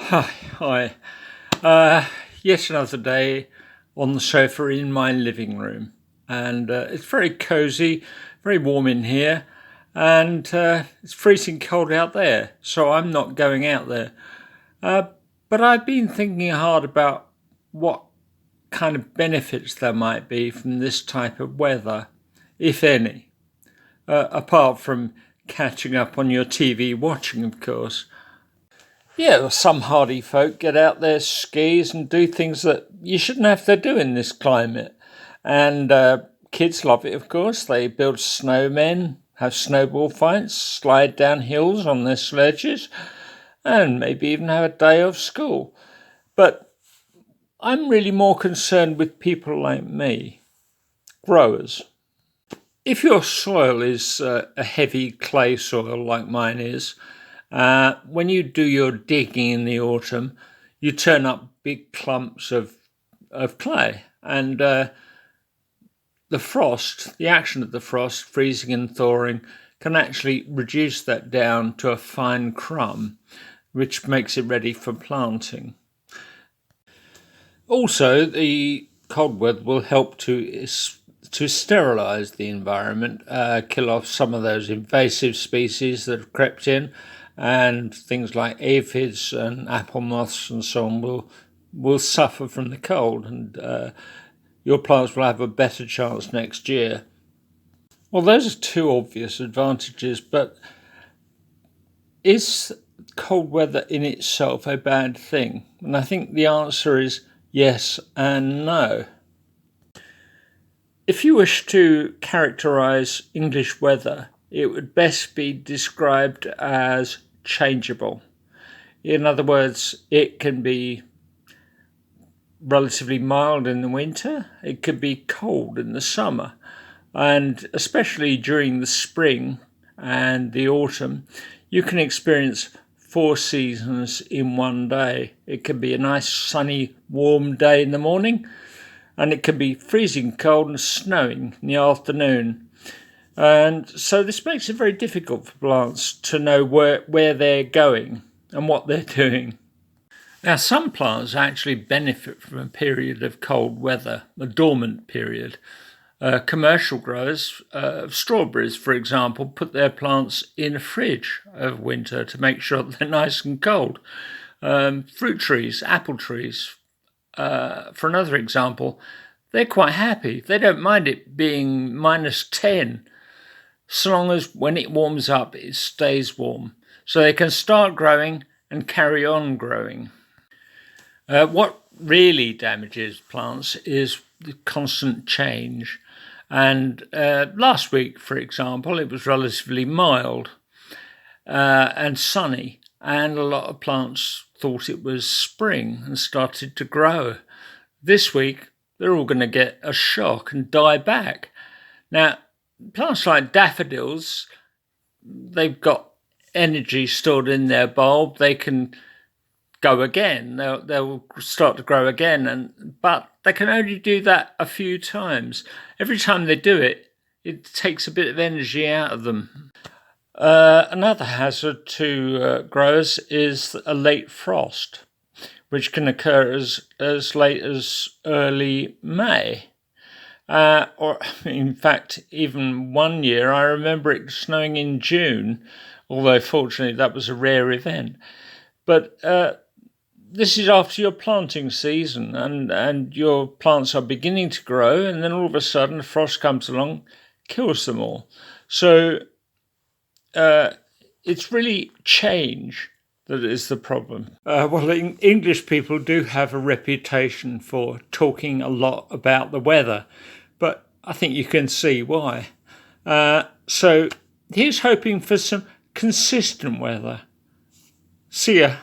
Hi. Uh, Yet another day on the sofa in my living room, and it's very cosy, very warm in here, and it's freezing cold out there. So I'm not going out there. Uh, but I've been thinking hard about what kind of benefits there might be from this type of weather, if any, apart from catching up on your TV watching, of course. Yeah, well, some hardy folk get out their skis and do things that you shouldn't have to do in this climate. And kids love it, of course. They build snowmen, have snowball fights, slide down hills on their sledges, and maybe even have a day off school. But I'm really more concerned with people like me, growers. If your soil is a heavy clay soil like mine is, when you do your digging in the autumn, you turn up big clumps of clay, and the frost, the action of the frost, freezing and thawing, can actually reduce that down to a fine crumb, which makes it ready for planting. Also, the cold weather will help to sterilise the environment, kill off some of those invasive species that have crept in, and things like aphids and apple moths and so on will suffer from the cold, and your plants will have a better chance next year. Well, those are two obvious advantages, but is cold weather in itself a bad thing? And I think the answer is yes and no. If you wish to characterise English weather, it would best be described as changeable. In other words, it can be relatively mild in the winter, it could be cold in the summer, and especially during the spring and the autumn, you can experience four seasons in one day. It can be a nice sunny warm day in the morning, and it can be freezing cold and snowing in the afternoon. And so this makes it very difficult for plants to know where they're going and what they're doing. Now, some plants actually benefit from a period of cold weather, a dormant period. Commercial growers of strawberries, for example, put their plants in a fridge over winter to make sure they're nice and cold. Fruit trees, apple trees, for another example, they're quite happy. They don't mind it being -10, so long as when it warms up, it stays warm. So they can start growing and carry on growing. What really damages plants is the constant change. And last week, for example, it was relatively mild and sunny, and a lot of plants thought it was spring and started to grow. This week, they're all going to get a shock and die back. Now, plants like daffodils, they've got energy stored in their bulb. They can go again. They'll start to grow again, but they can only do that a few times. Every time they do it, it takes a bit of energy out of them. Another hazard to growers is a late frost, which can occur as late as early May. Or in fact, even one year, I remember it snowing in June, although fortunately that was a rare event. But this is after your planting season, and your plants are beginning to grow, and then all of a sudden a frost comes along, kills them all. So it's really change that is the problem. English people do have a reputation for talking a lot about the weather, but I think you can see why. So here's hoping for some consistent weather. See ya.